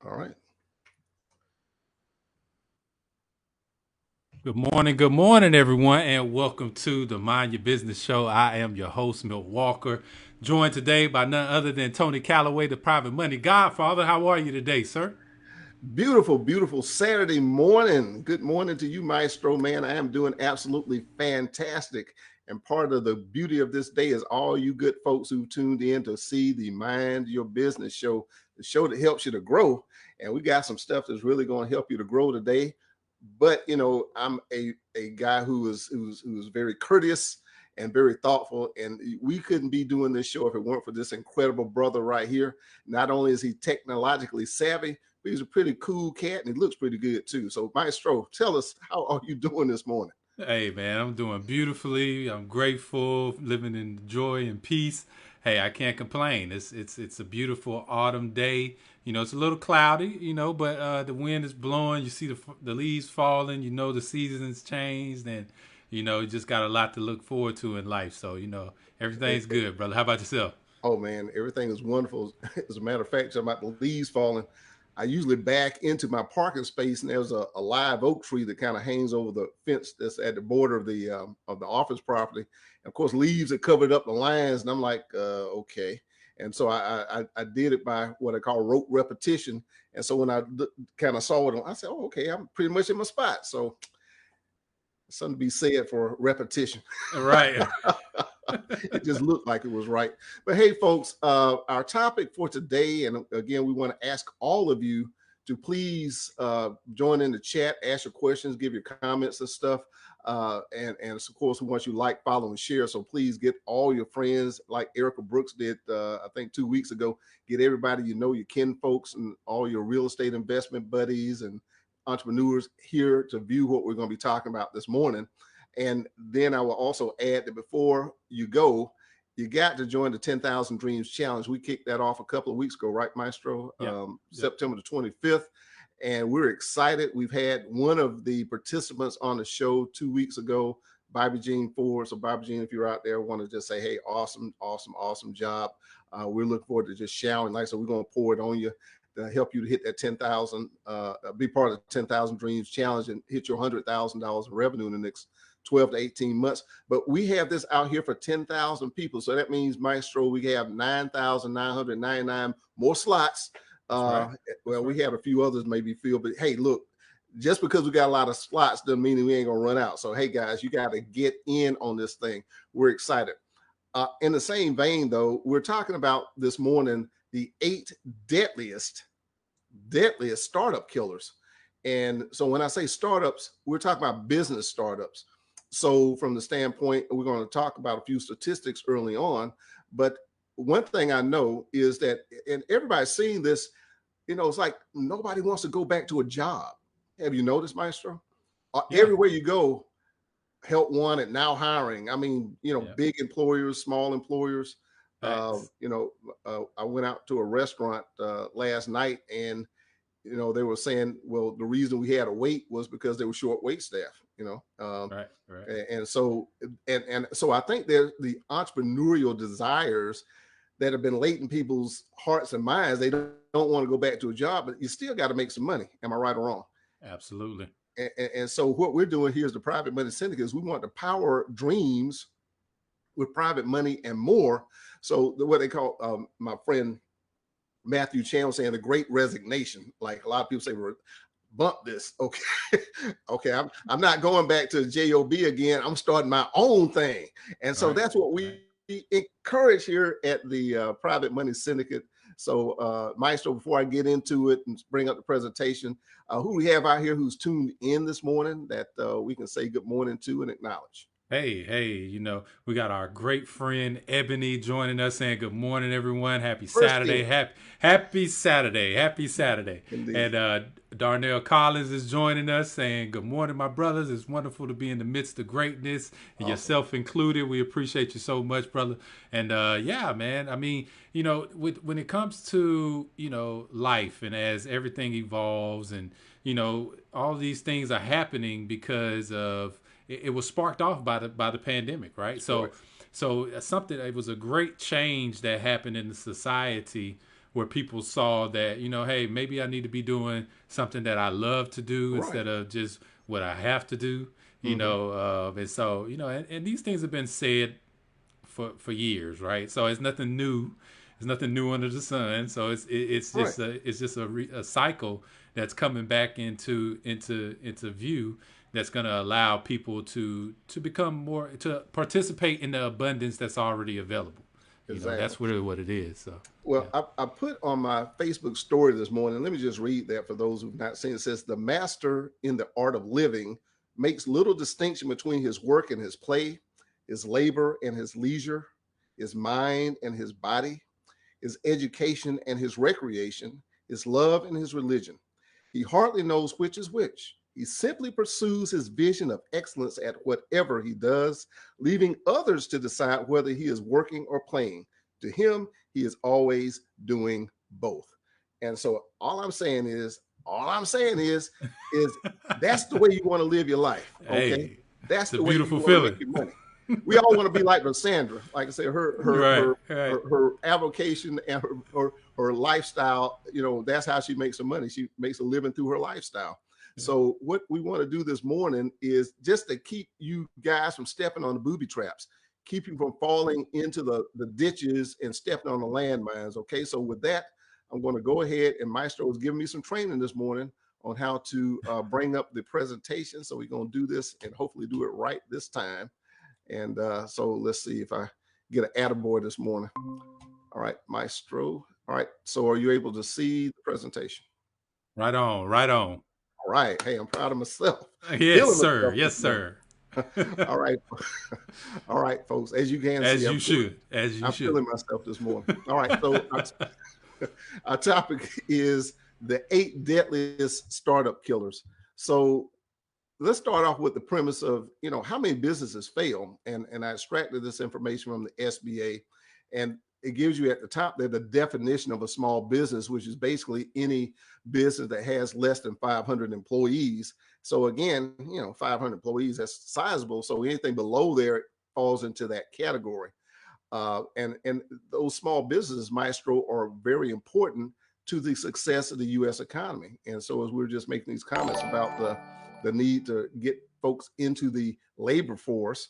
All right. Good morning, everyone, and welcome to the Mind Your Business Show. I am your host, Milt Walker, joined today by none other than Tony Calloway, the Private Money Godfather. How are you today, sir? Beautiful, beautiful Saturday morning. Good morning to you, Maestro, man. I am doing absolutely fantastic. And part of the beauty of this day is all you good folks who tuned in to see the Mind Your Business Show, the show that helps you to grow. And we got some stuff that's really going to help you to grow today. But I'm a guy who's very courteous and very thoughtful. And we couldn't be doing this show if it weren't for this incredible brother right here. Not only is he technologically savvy, but he's a pretty cool cat and he looks pretty good too. So, Maestro, tell us, how are you doing this morning? Hey, man, I'm doing beautifully. I'm grateful, living in joy and peace. Hey, I can't complain. It's a beautiful autumn day. It's a little cloudy, but the wind is blowing. You see the leaves falling. The seasons changed, and you just got a lot to look forward to in life. So everything's good, brother. How about yourself? Oh man, everything is wonderful. As a matter of fact, about the leaves falling, I usually back into my parking space, and there's a live oak tree that kind of hangs over the fence that's at the border of the office property. And of course, leaves have covered up the lines, and I'm like, okay. And so I did it by what I call rote repetition. And so when I kind of saw it, I said, oh, okay, I'm pretty much in my spot. So something to be said for repetition. Right. It just looked like it was right. But hey, folks, our topic for today, and again, we want to ask all of you to please join in the chat, ask your questions, give your comments and stuff. And of course, we want you to like, follow, and share. So please get all your friends, like Erica Brooks did, I think 2 weeks ago. Get everybody your kin folks, and all your real estate investment buddies and entrepreneurs here to view what we're going to be talking about this morning. And then I will also add that before you go, you got to join the 10,000 Dreams Challenge. We kicked that off a couple of weeks ago, right, Maestro? Yep. September the 25th. And we're excited. We've had one of the participants on the show 2 weeks ago, Bobby Jean Ford. So, Bobby Jean, if you're out there, I want to just say, hey, awesome, awesome, awesome job. We're looking forward to just showering. Like I said, we're going to pour it on you to help you to hit that 10,000, be part of the 10,000 Dreams Challenge and hit your $100,000 in revenue in the next 12 to 18 months. But we have this out here for 10,000 people. So that means, Maestro, we have 9,999 more slots. Right. Well, we have a few others maybe filled, but hey, look, just because we got a lot of slots doesn't mean that we ain't gonna run out. So hey, guys, you got to get in on this thing. We're excited. In the same vein, though, we're talking about this morning the 8 deadliest startup killers. And so when I say startups, we're talking about business startups. So from the standpoint, we're going to talk about a few statistics early on. But one thing I know is that, and everybody's seeing this, it's like nobody wants to go back to a job. Have you noticed, Maestro? Yeah. Everywhere you go, help wanted, now hiring. I mean, Yeah. big employers, small employers. Facts. I went out to a restaurant last night, and they were saying, well, the reason we had to wait was because they were short wait staff. Right. Right. And so I think there's the entrepreneurial desires that have been latent in people's hearts and minds. They don't want to go back to a job, but you still got to make some money. Am I right or wrong? Absolutely. And so what we're doing here is the Private Money Syndicate is we want to power dreams with private money and more. So what they call, my friend Matthew Chan was saying, the great resignation. Like a lot of people say, bump this. Okay. Okay. I'm not going back to the job again. I'm starting my own thing. And so Right. that's what Right. we encourage here at the Private Money Syndicate. So Maestro, before I get into it and bring up the presentation, who we have out here who's tuned in this morning that we can say good morning to and acknowledge? Hey, we got our great friend Ebony joining us, saying good morning, everyone. Happy First Saturday. thing, Happy Saturday. Happy Saturday. indeed. And Darnell Collins is joining us, saying good morning, my brothers. It's wonderful to be in the midst of greatness, and Awesome. yourself included. We appreciate you so much, brother. And yeah, man. I mean, when it comes to life, and as everything evolves, and all these things are happening because of it was sparked off by the pandemic, right? Correct. So something, it was a great change that happened in the society where people saw that, hey, maybe I need to be doing something that I love to do Right. instead of just what I have to do, Hmm. and so, and these things have been said for years, right? So it's nothing new. It's nothing new under the sun. So Right. it's just a cycle that's coming back into view, that's going to allow people to become more, to participate in the abundance that's already available. Exactly. That's really what it is. So yeah. Well, I put on my Facebook story this morning. Let me just read that for those who've not seen it. It says, "The master in the art of living makes little distinction between his work and his play, his labor and his leisure, his mind and his body, his education and his recreation, his love and his religion. He hardly knows which is which. He simply pursues his vision of excellence at whatever he does, leaving others to decide whether he is working or playing. To him, he is always doing both." And so all I'm saying is that's the way you want to live your life. Okay. Hey, That's it's a the way you beautiful want to make feeling. your money. We all want to be like Sandra. Like I said, Right, right. her avocation and her lifestyle, that's how she makes her money. She makes a living through her lifestyle. Yeah. So what we want to do this morning is just to keep you guys from stepping on the booby traps, keep you from falling into the ditches and stepping on the landmines. Okay. So with that, I'm going to go ahead, and Maestro is giving me some training this morning on how to bring up the presentation. So we're going to do this and hopefully do it right this time. And so let's see if I get an attaboy this morning. All right, Maestro. All right. So are you able to see the presentation? Right on, right on. All right. Hey, I'm proud of myself. Yes, Feeling sir. myself Yes, this morning. sir. All right. All right, folks. As you can see, As you should. As you I'm should. feeling myself this morning. All right. So our topic is the 8 deadliest startup killers. So let's start off with the premise of how many businesses fail, and I extracted this information from the SBA, and it gives you at the top there the definition of a small business, which is basically any business that has less than 500 employees. So again, 500 employees, that's sizable. So anything below there falls into that category. And those small businesses, Maestro, are very important to the success of the U.S. economy. And so, as we were just making these comments about the need to get folks into the labor force,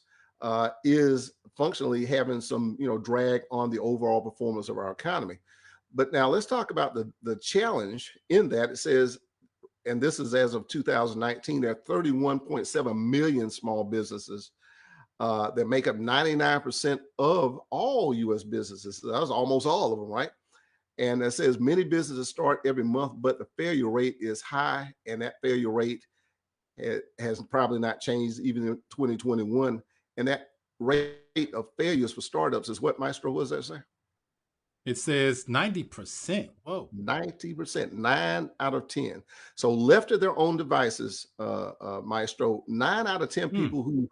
is functionally having some drag on the overall performance of our economy. But now let's talk about the challenge in that. It says, and this is as of 2019, there are 31.7 million small businesses that make up 99% of all U.S. businesses. So that's almost all of them, right? And it says many businesses start every month, but the failure rate is high, and that failure rate has probably not changed even in 2021. And that rate of failures for startups is what, Maestro? What does that say? It says 90%. Whoa. 90%, 9 out of 10. So left to their own devices, Maestro, 9 out of 10 Hmm. people who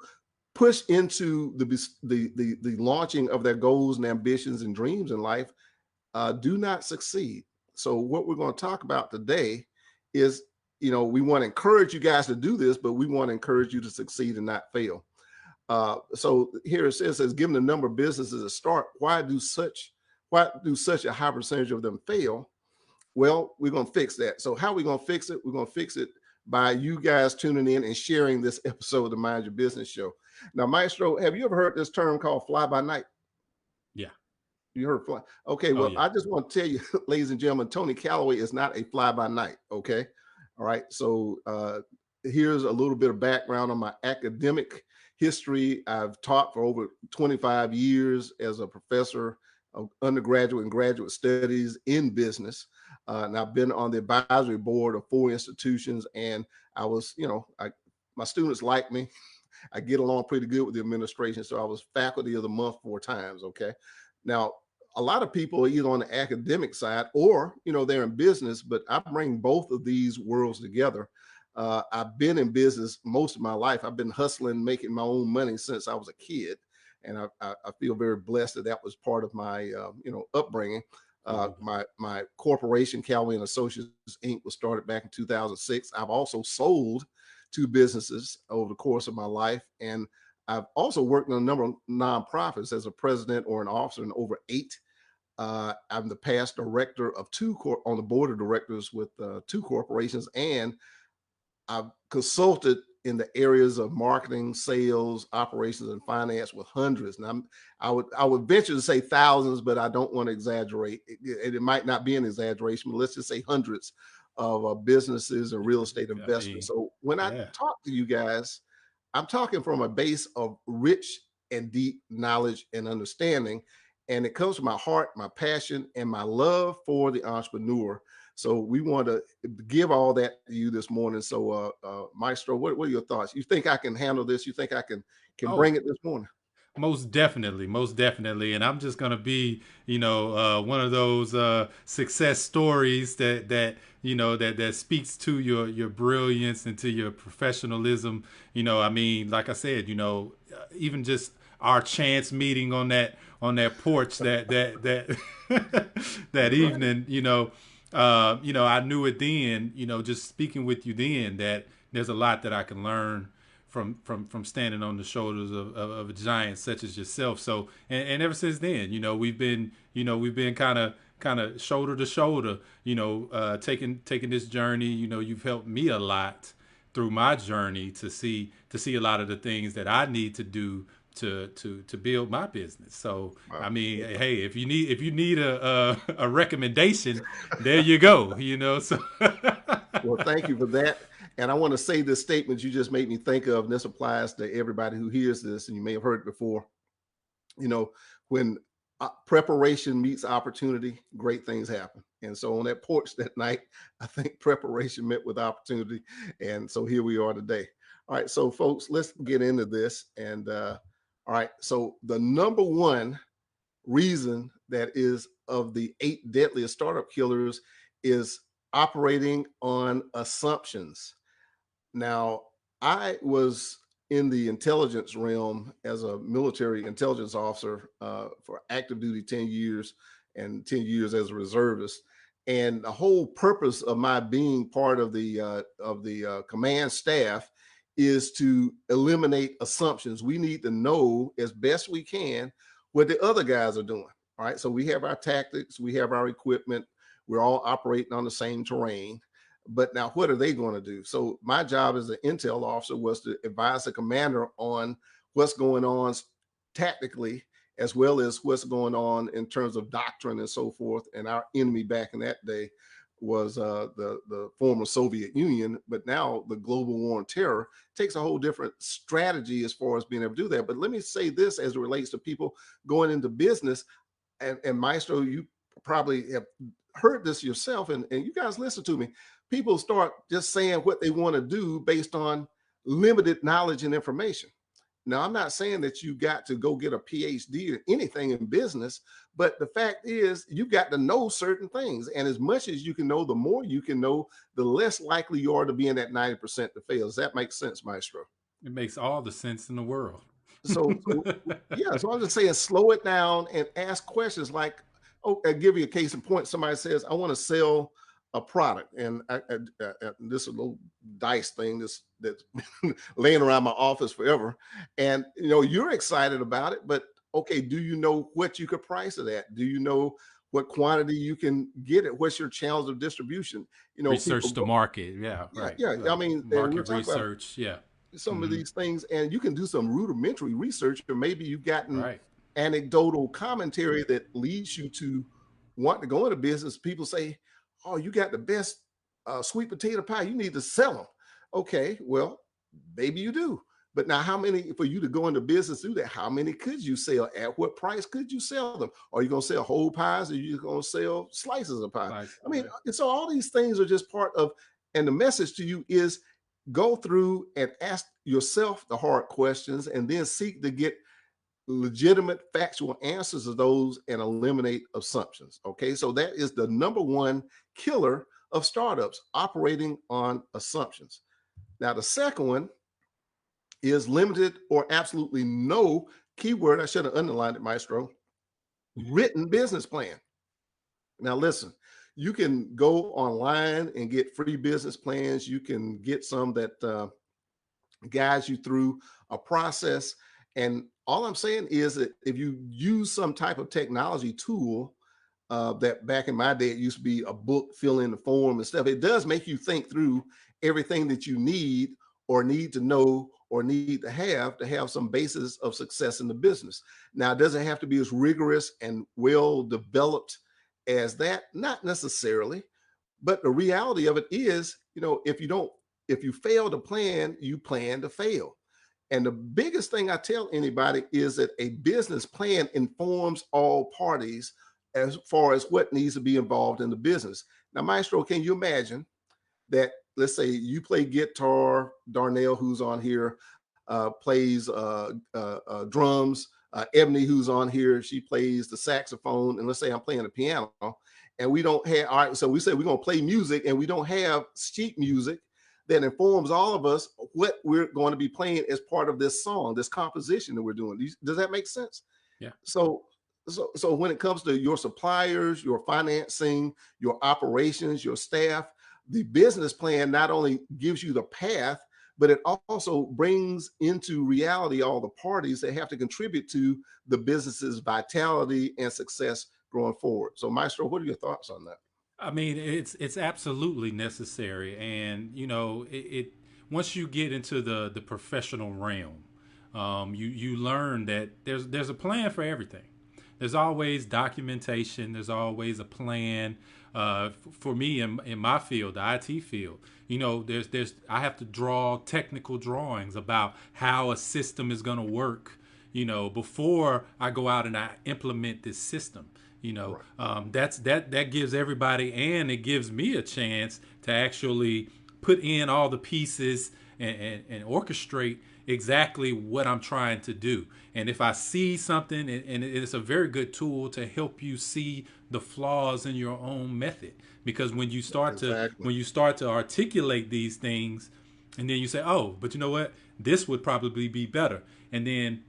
push into the launching of their goals and ambitions and dreams in life do not succeed. So what we're going to talk about today is, we want to encourage you guys to do this, but we want to encourage you to succeed and not fail. So here it says, given the number of businesses that start, why do such a high percentage of them fail? Well, we're going to fix that. So how are we going to fix it? We're going to fix it by you guys tuning in and sharing this episode of the Mind Your Business Show. Now, Maestro, have you ever heard this term called fly by night? Yeah. You heard fly. Okay, Oh, well, yeah. I just want to tell you, ladies and gentlemen, Tony Callaway is not a fly by night. Okay. All right. So here's a little bit of background on my academic history. I've taught for over 25 years as a professor of undergraduate and graduate studies in business. And I've been on the advisory board of 4 institutions. And I was, my students like me. I get along pretty good with the administration. So I was faculty of the month 4 times. Okay. Now, a lot of people are either on the academic side or, they're in business, but I bring both of these worlds together. I've been in business most of my life. I've been hustling, making my own money since I was a kid. And I feel very blessed that was part of my, upbringing. My corporation, Callaway and Associates Inc., was started back in 2006. I've also sold 2 businesses over the course of my life, and I've also worked in a number of nonprofits as a president or an officer in over 8. I'm the past director of on the board of directors with two corporations, and I've consulted in the areas of marketing, sales, operations, and finance with hundreds. And I would venture to say thousands, but I don't want to exaggerate. It might not be an exaggeration, but let's just say hundreds of businesses and real estate I investors. mean, So when I yeah. talk to you guys, I'm talking from a base of rich and deep knowledge and understanding. And it comes from my heart, my passion, and my love for the entrepreneur. So we want to give all that to you this morning. So, Maestro, what are your thoughts? You think I can handle this? You think I can Oh, bring it this morning? most definitely, most definitely. And I'm just gonna be, one of those success stories that speaks to your brilliance and to your professionalism. I mean, like I said, even just our chance meeting on that porch that that Right. evening, I knew it then. Just speaking with you then, that there's a lot that I can learn from standing on the shoulders of a giant such as yourself. So and ever since then, we've been kind of shoulder to shoulder, taking this journey. You've helped me a lot through my journey to see a lot of the things that I need to do to build my business. So I Wow. mean, hey, if you need a recommendation, there you go. So Well, thank you for that. And I want to say this statement you just made me think of, and this applies to everybody who hears this, and you may have heard it before. You know, when preparation meets opportunity, great things happen. And so on that porch that night, I think preparation met with opportunity. And so here we are today. All right. So, folks, let's get into this. And all right. So, the number one reason that is of the 8 deadliest startup killers is operating on assumptions. Now, I was in the intelligence realm as a military intelligence officer for active duty 10 years and 10 years as a reservist. And the whole purpose of my being part of the command staff is to eliminate assumptions. We need to know as best we can what the other guys are doing. All right. So we have our tactics, we have our equipment, we're all operating on the same terrain, but now what are they going to do? So my job as an intel officer was to advise the commander on what's going on tactically, as well as what's going on in terms of doctrine and so forth. And our enemy back in that day was the former Soviet Union, but now the global war on terror takes a whole different strategy as far as being able to do that. But let me say this as it relates to people going into business, and Maestro, you probably have heard this yourself, and you guys listen to me. People start just saying what they want to do based on limited knowledge and information. Now, I'm not saying that you got to go get a PhD or anything in business, but the fact is, you got to know certain things. And as much as you can know, the more you can know, the less likely you are to be in that 90% to fail. Does that make sense, Maestro? it makes all the sense in the world. So yeah, so I'm just saying, slow it down and ask questions like, oh, I'll give you a case in point. Somebody says, I want to sell a product, and this is a little dice thing that's been laying around my office forever, and you're excited about it, but okay, do you know what you could price it at? Do you know what quantity you can get it? What's your channels of distribution? People Research the go, market. Yeah, yeah, right. yeah. I mean, and we're Market talking about research. Yeah. some of Hmm. these things, and you can do some rudimentary research, or maybe you've gotten Right. anecdotal commentary that leads you to want to go into business. People say, oh, you got the best sweet potato pie, you need to sell them. Okay, well, maybe you do, but now how many, for you to go into business, do that, how many could you sell? At what price could you sell them? Are you going to sell whole pies, or are you going to sell slices of pie? Slice. I mean, Yeah. so all these things are just part of, and the message to you is, go through and ask yourself the hard questions, and then seek to get legitimate factual answers to those and eliminate assumptions. Okay, so that is the number one killer of startups, operating on assumptions. Now, the second one is limited or absolutely no, keyword, I should have underlined it, Maestro, written business plan. Now, listen, you can go online and get free business plans. You can get some that guides you through a process. And all I'm saying is that if you use some type of technology tool, that back in my day, it used to be a book, fill in the form and stuff. It does make you think through everything that you need or need to know or need to have some basis of success in the business. Now, it doesn't have to be as rigorous and well developed as that, not necessarily, but the reality of it is, if you fail to plan, you plan to fail. And the biggest thing I tell anybody is that a business plan informs all parties as far as what needs to be involved in the business. Now, Maestro, can you imagine that, let's say you play guitar, Darnell, who's on here, plays drums, Ebony, who's on here, she plays the saxophone, and let's say I'm playing the piano, and we don't have, all right, so we say we're going to play music and we don't have sheet music that informs all of us what we're going to be playing as part of this song, this composition that we're doing. Does that make sense? Yeah. So, so when it comes to your suppliers, your financing, your operations, your staff, the business plan not only gives you the path, but it also brings into reality all the parties that have to contribute to the business's vitality and success going forward. So, Maestro, what are your thoughts on that? I mean, it's absolutely necessary, and it once you get into the professional realm, you learn that there's a plan for everything. There's always documentation. There's always a plan. For me in my field, the IT field, there's I have to draw technical drawings about how a system is going to work. Before I go out and I implement this system. Right. That gives everybody, and it gives me a chance to actually put in all the pieces and orchestrate exactly what I'm trying to do. And if I see something, and it's a very good tool to help you see the flaws in your own method, because Exactly. when you start to articulate these things, and then you say, oh, but you know what, this would probably be better. And then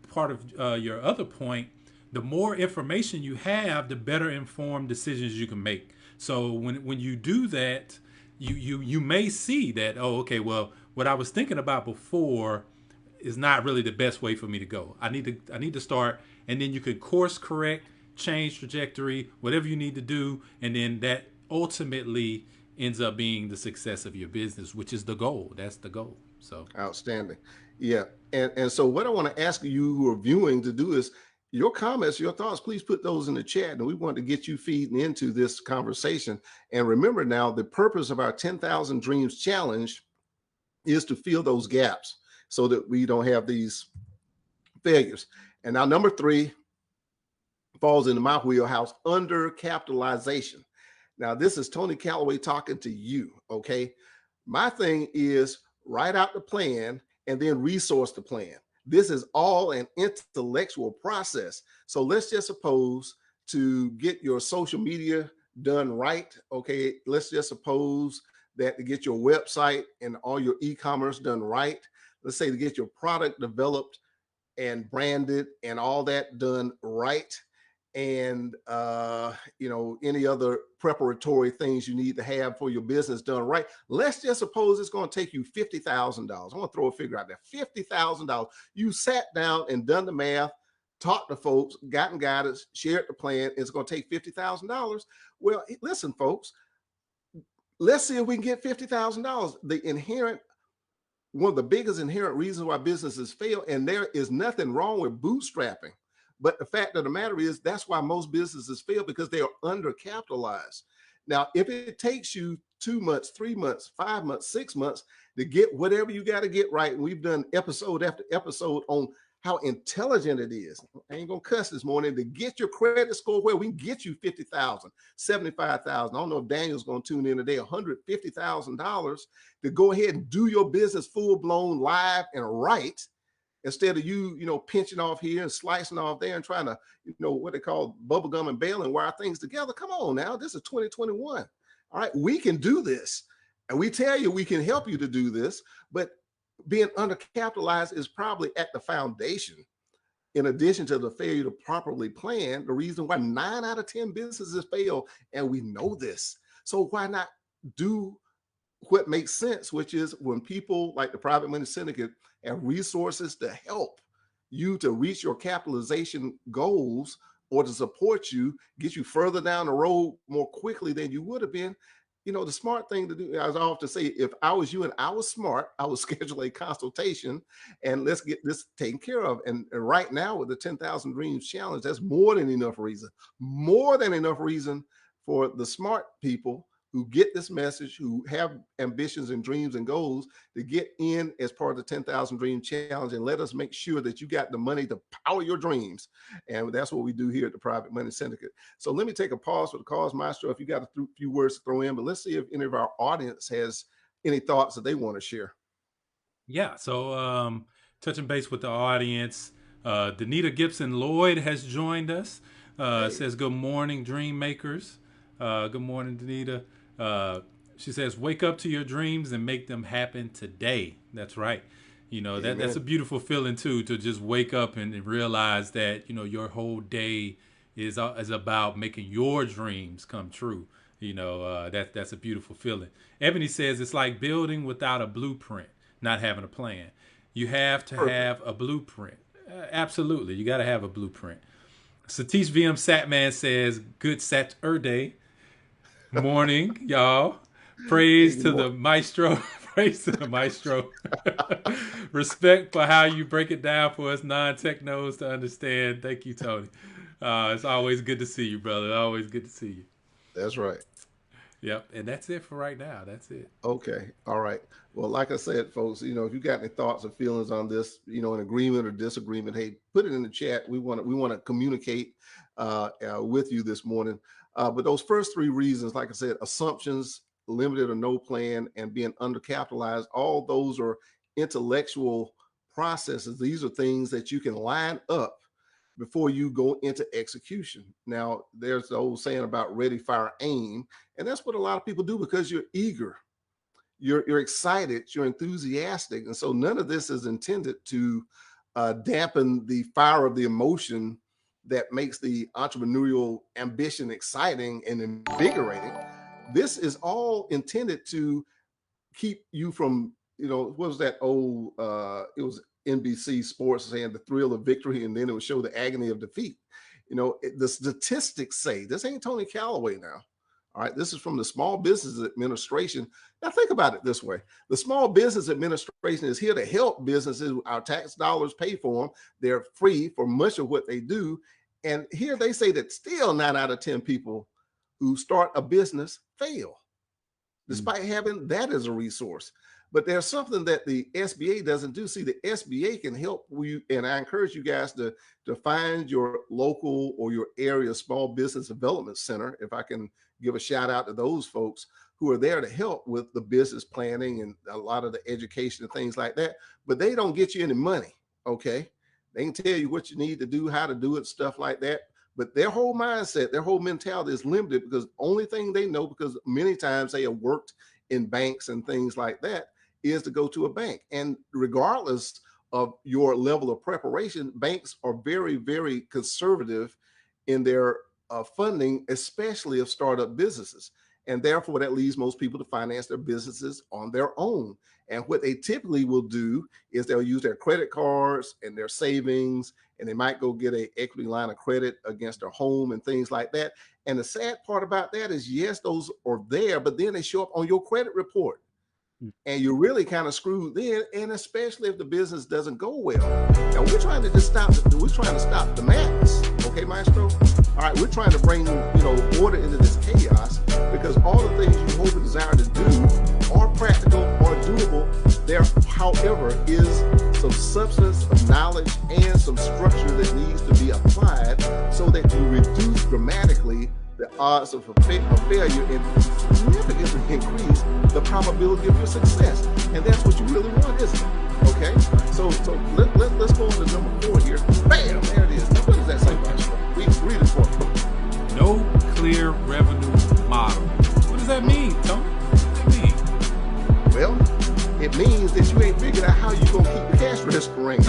part of your other point, the more information you have, the better informed decisions you can make. So when you do that, you may see that, oh, okay, well, what I was thinking about before is not really the best way for me to go. I need to start, and then you can course correct, change trajectory, whatever you need to do, and then that ultimately ends up being the success of your business, which is the goal. That's the goal. So Outstanding. Yeah. And so what I want to ask you who are viewing to do is your comments, your thoughts, please put those in the chat. And we want to get you feeding into this conversation. And remember now, the purpose of our 10,000 Dreams Challenge is to fill those gaps so that we don't have these failures. And now number 3 falls into my wheelhouse, undercapitalization. Now, this is Tony Callaway talking to you. Okay. My thing is write out the plan and then resource the plan. This is all an intellectual process. So let's just suppose to get your social media done right. Okay. Let's just suppose that to get your website and all your e-commerce done right. Let's say to get your product developed and branded and all that done right, and any other preparatory things you need to have for your business done right. Let's just suppose it's going to take you $50,000. I want to throw a figure out there. $50,000. You sat down and done the math, talked to folks, gotten guidance, shared the plan. It's going to take $50,000. Well, listen, folks, let's see if we can get $50,000. One of the biggest inherent reasons why businesses fail, and there is nothing wrong with bootstrapping, but the fact of the matter is that's why most businesses fail, because they are undercapitalized. Now, if it takes you 2 months, 3 months, 5 months, 6 months to get whatever you got to get right, and we've done episode after episode on how intelligent it is. I ain't gonna cuss this morning, to get your credit score where we can get you 50,000, 75,000. I don't know if Daniel's gonna tune in today, $150,000 to go ahead and do your business full blown live and right, instead of you pinching off here and slicing off there and trying to, what they call bubble gum and bail and wire things together. Come on now, this is 2021. All right, we can do this. And we tell you we can help you to do this, but being undercapitalized is probably at the foundation, in addition to the failure to properly plan, the reason why 9 out of 10 businesses fail. And we know this. So why not do what makes sense, which is when people like the Private Money Syndicate have resources to help you to reach your capitalization goals or to support you, get you further down the road more quickly than you would have been. The smart thing to do, as I often say, if I was you and I was smart, I would schedule a consultation and let's get this taken care of. And right now with the 10,000 Dreams Challenge, that's more than enough reason for the smart people who get this message, who have ambitions and dreams and goals, to get in as part of the 10,000 Dream Challenge, and let us make sure that you got the money to power your dreams. And that's what we do here at the Private Money Syndicate. So let me take a pause for the cause, Maestro, if you got a few words to throw in, but let's see if any of our audience has any thoughts that they want to share. Yeah. So touching base with the audience, Danita Gibson Lloyd has joined us. Says, good morning, dream makers. Good morning, Danita. She says, wake up to your dreams and make them happen today. That's right. That's a beautiful feeling too, to just wake up and realize that, your whole day is about making your dreams come true. That's a beautiful feeling. Ebony says it's like building without a blueprint, not having a plan. You have to have a blueprint. Absolutely. You got to have a blueprint. Satish VM Satman says, good Saturday morning, y'all. Praise to the maestro. Praise to the maestro. Respect for how you break it down for us non-technos to understand. Thank you, Tony. It's always good to see you, brother. Always good to see you. That's right. Yep. And that's it for right now. That's it. Okay. All right. Well, like I said, folks, if you got any thoughts or feelings on this, in agreement or disagreement, hey, put it in the chat. We want to communicate with you this morning. But those first three reasons, like I said, assumptions, limited or no plan, and being undercapitalized, all those are intellectual processes. These are things that you can line up before you go into execution. Now, there's the old saying about ready, fire, aim. And that's what a lot of people do because you're eager, you're excited, you're enthusiastic. And so none of this is intended to dampen the fire of the emotion that makes the entrepreneurial ambition exciting and invigorating. This is all intended to keep you from, what was that old, it was NBC Sports saying the thrill of victory, and then it would show the agony of defeat. The statistics say, this ain't Tony Callaway now. All right, this is from the Small Business Administration. Now think about it this way. The Small Business Administration is here to help businesses. Our tax dollars pay for them. They're free for much of what they do. And here they say that still 9 out of 10 people who start a business fail, despite having that as a resource. But there's something that the SBA doesn't do. See, the SBA can help you, and I encourage you guys to find your local or your area small business development center, if I can give a shout out to those folks who are there to help with the business planning and a lot of the education and things like that. But they don't get you any money, okay? They can tell you what you need to do, how to do it, stuff like that. But their whole mindset, their whole mentality is limited because the only thing they know, because many times they have worked in banks and things like that, is to go to a bank. And regardless of your level of preparation, banks are very, very conservative in their funding, especially of startup businesses. And therefore, that leaves most people to finance their businesses on their own. And what they typically will do is they'll use their credit cards and their savings, and they might go get an equity line of credit against their home and things like that. And the sad part about that is, yes, those are there, but then they show up on your credit report. And you're really kind of screwed then, and especially if the business doesn't go well. Now we're trying to stop the madness, okay, Maestro? All right, we're trying to bring order into this chaos, because all the things you hope and desire to do are practical or doable. There, however, is some substance of knowledge and some structure that needs to be applied so that you reduce dramatically the odds of failure and significantly increase the probability of your success. And that's what you really want, isn't it? Okay? So let's go on to number 4 here. Bam! There it is. Now, what does that say, Maestro? Read it for me. No clear revenue model. What does that mean, Tony? What does that mean? Well, it means that you ain't figured out how you're going to keep the cash register ringing.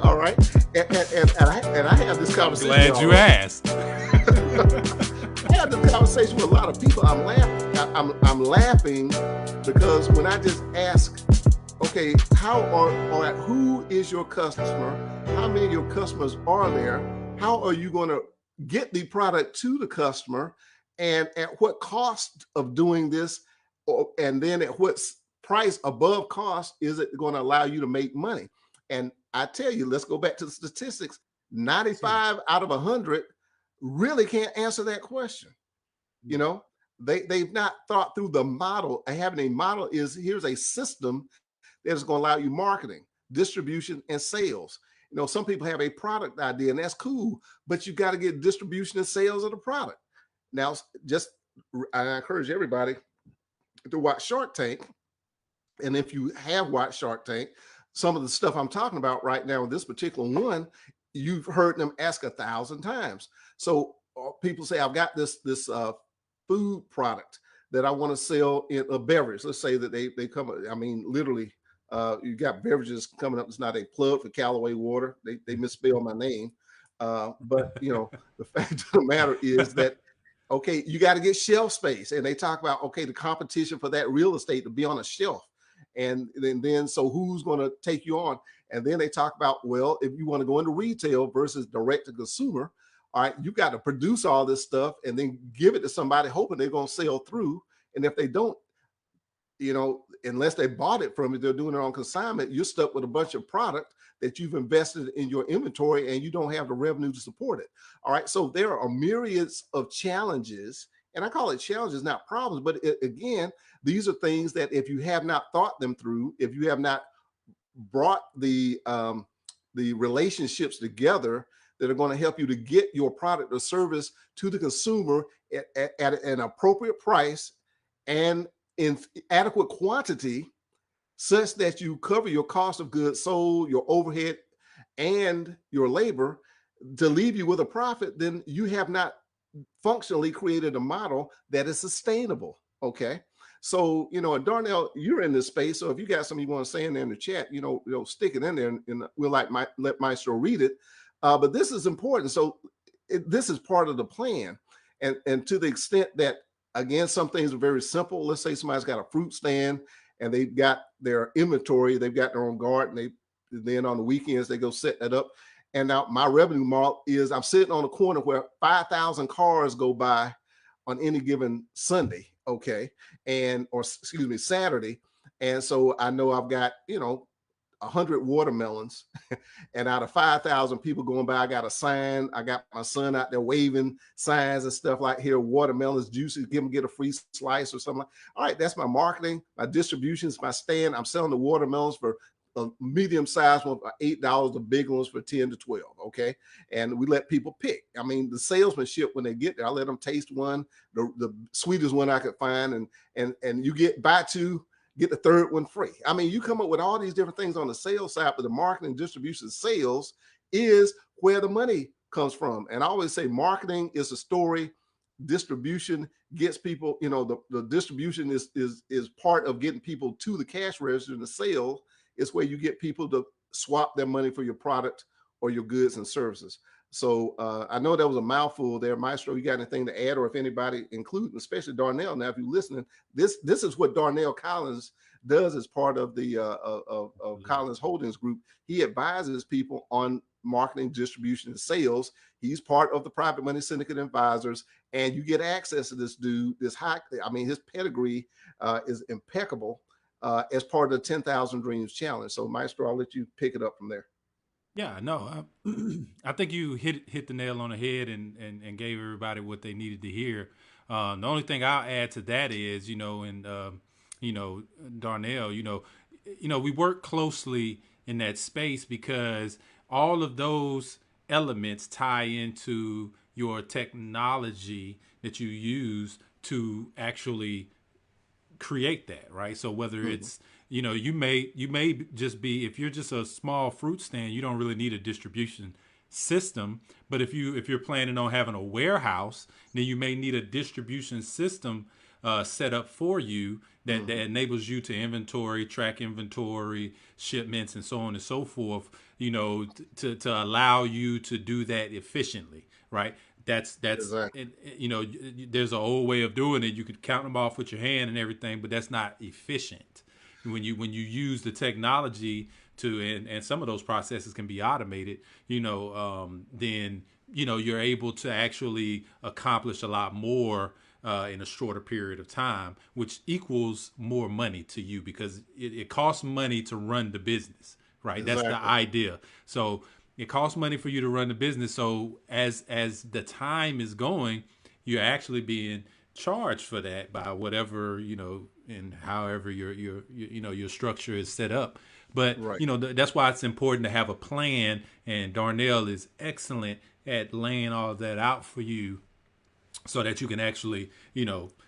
All right? And I have this conversation. Glad you asked. I had this conversation with a lot of people. I'm laughing because when I just ask okay, how or who is your customer? How many of your customers are there? How are you going to get the product to the customer? And at what cost of doing this? And then at what price above cost is it going to allow you to make money? And I tell you, let's go back to the statistics. See. 95 out of 100 really can't answer that question. You know, they've not thought through the model. Having a model is, here's a system that is going to allow you marketing, distribution, and sales. You know, some people have a product idea, and that's cool, but you got to get distribution and sales of the product. Now, just I encourage everybody to watch Shark Tank. And if you have watched Shark Tank, some of the stuff I'm talking about right now, this particular one, you've heard them ask 1,000 times. So people say, I've got this food product that I want to sell in a beverage. Let's say that they come. I mean, literally, you got beverages coming up. It's not a plug for Callaway water. They misspelled my name, but you know, the fact of the matter is that okay, you got to get shelf space, and they talk about okay, the competition for that real estate to be on a shelf, and then so who's going to take you on? And then they talk about well, if you want to go into retail versus direct to consumer, all right, you got to produce all this stuff and then give it to somebody hoping they're going to sell through. And if they don't, you know, unless they bought it from you, they're doing it on consignment, you're stuck with a bunch of product that you've invested in your inventory and you don't have the revenue to support it. All right. So there are myriads of challenges, and I call it challenges, not problems. But again, these are things that if you have not thought them through, if you have not brought the relationships together that are going to help you to get your product or service to the consumer at an appropriate price and in adequate quantity such that you cover your cost of goods sold, your overhead, and your labor to leave you with a profit, then you have not functionally created a model that is sustainable. Okay. So, you know, and Darnell, you're in this space. So if you got something you want to say in there in the chat, stick it in there and we'll let Maestro read it. But this is important. So this is part of the plan. And to the extent that, again, some things are very simple. Let's say somebody's got a fruit stand and they've got their inventory, they've got their own garden. Then on the weekends, they go set that up. And now my revenue model is I'm sitting on a corner where 5,000 cars go by on any given Sunday, okay, or excuse me, Saturday. And so I know I've got, 100 watermelons, and out of 5,000 people going by, I got a sign. I got my son out there waving signs and stuff like here, watermelons, juicy, get a free slice or something. All right, that's my marketing, my distributions, my stand. I'm selling the watermelons for a medium-sized one for $8, the big ones for 10 to 12. Okay. And we let people pick. I mean, the salesmanship when they get there, I let them taste one, the sweetest one I could find, and you buy two, get the third one free. I mean, you come up with all these different things on the sales side, but the marketing, distribution, sales is where the money comes from. And I always say marketing is a story. Distribution gets people, the distribution is part of getting people to the cash register, and the sales is where you get people to swap their money for your product or your goods and services. So I know that was a mouthful there. Maestro, you got anything to add, or if anybody, including especially Darnell, now if you're listening, this is what Darnell Collins does as part of the of Collins Holdings Group. He advises people on marketing, distribution, and sales. He's part of the Private Money Syndicate Advisors, and you get access to this dude. His pedigree is impeccable as part of the 10,000 Dreams Challenge. So, Maestro, I'll let you pick it up from there. Yeah, no, I think you hit the nail on the head and gave everybody what they needed to hear. The only thing I'll add to that is, Darnell, we work closely in that space because all of those elements tie into your technology that you use to actually create that, right? So whether it's you may just be, if you're just a small fruit stand, you don't really need a distribution system. But if you're planning on having a warehouse, then you may need a distribution system set up for you that enables you to track inventory, shipments, and so on and so forth. To allow you to do that efficiently, right? That's Exactly. there's an old way of doing it. You could count them off with your hand and everything, but that's not efficient, when you use the technology to, and some of those processes can be automated, then you're able to actually accomplish a lot more in a shorter period of time, which equals more money to you because it costs money to run the business, right? That's the Exactly. idea. So it costs money for you to run the business. So as the time is going, you're actually being charged for that by whatever, and however your structure is set up. But Right. that's why it's important to have a plan. And Darnell is excellent at laying all of that out for you, so that you can actually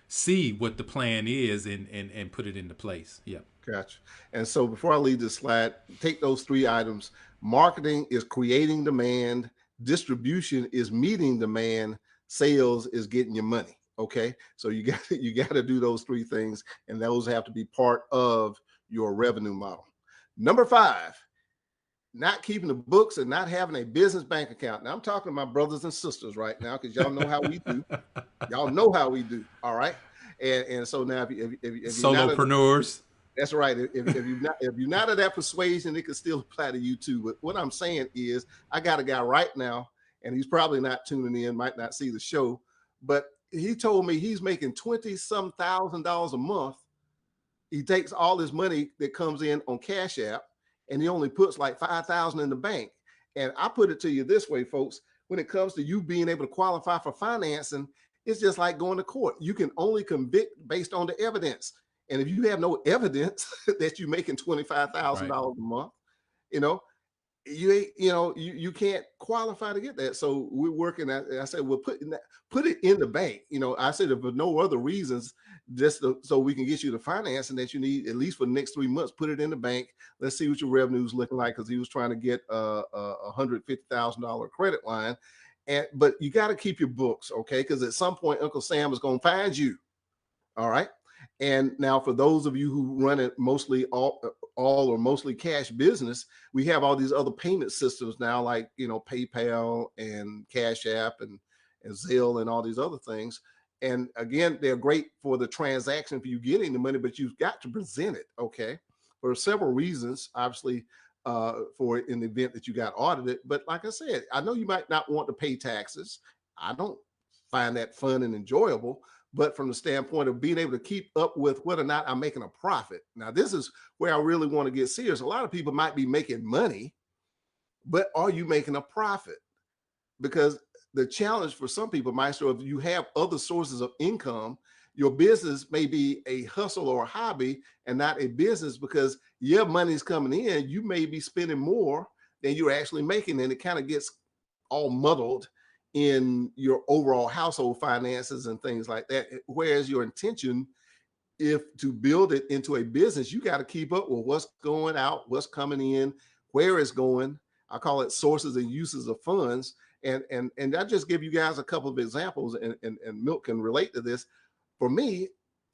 see what the plan is and put it into place. Yeah. Gotcha. And so before I leave this slide, take those three items. Marketing is creating demand, distribution is meeting demand, sales is getting your money. Okay. So you got to do those three things, and those have to be part of your revenue model. Number five, not keeping the books and not having a business bank account. Now I'm talking to my brothers and sisters right now because y'all know how we do. Y'all know how we do. All right. And so now if you're not a, Solopreneurs. that's right. If you're not of that persuasion, it can still apply to you too. But what I'm saying is, I got a guy right now, and he's probably not tuning in, might not see the show, but he told me he's making 20-some thousand dollars a month. He takes all his money that comes in on Cash App, and he only puts like 5,000 in the bank. And I put it to you this way, folks: when it comes to you being able to qualify for financing, it's just like going to court. You can only convict based on the evidence. And if you have no evidence that you're making Right. $25,000 a month, you know, you can't qualify to get that. So we're working at, I said, well, put it in the bank. I said, if for no other reasons, so we can get you the financing that you need, at least for the next 3 months, put it in the bank. Let's see what your revenue is looking like. Cause he was trying to get a $150,000 credit line. But you got to keep your books. Okay. Cause at some point, Uncle Sam is going to find you. All right. And now for those of you who run it mostly all or mostly cash business, we have all these other payment systems now, like PayPal and Cash App and Zelle and all these other things. And again, they're great for the transaction for you getting the money, but you've got to present it, okay, for several reasons. Obviously, for in the event that you got audited. But like I said, I know you might not want to pay taxes. I don't find that fun and enjoyable, but from the standpoint of being able to keep up with whether or not I'm making a profit. Now, this is where I really want to get serious. A lot of people might be making money, but are you making a profit? Because the challenge for some people, Maestro, if you have other sources of income, your business may be a hustle or a hobby and not a business, because your money's coming in, you may be spending more than you're actually making, and it kind of gets all muddled in your overall household finances and things like that. Whereas your intention, if to build it into a business, you got to keep up with what's going out, what's coming in, where it's going. I call it sources and uses of funds. And I just give you guys a couple of examples, and Milt can relate to this. For me,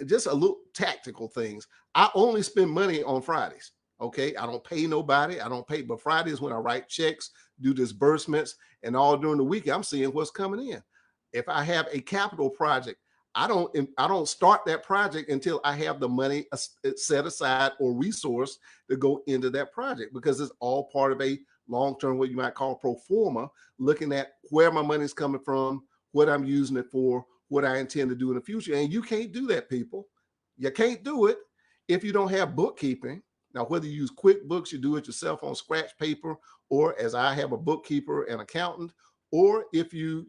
just a little tactical things. I only spend money on Fridays. Okay. I don't pay nobody. I don't pay, but Friday is when I write checks, do disbursements, and all during the week, I'm seeing what's coming in. If I have a capital project, I don't start that project until I have the money set aside or resource to go into that project, because it's all part of a long-term, what you might call pro forma, looking at where my money's coming from, what I'm using it for, what I intend to do in the future. And you can't do that, people. You can't do it if you don't have bookkeeping. Now, whether you use QuickBooks, you do it yourself on scratch paper, or as I have a bookkeeper and accountant, or if you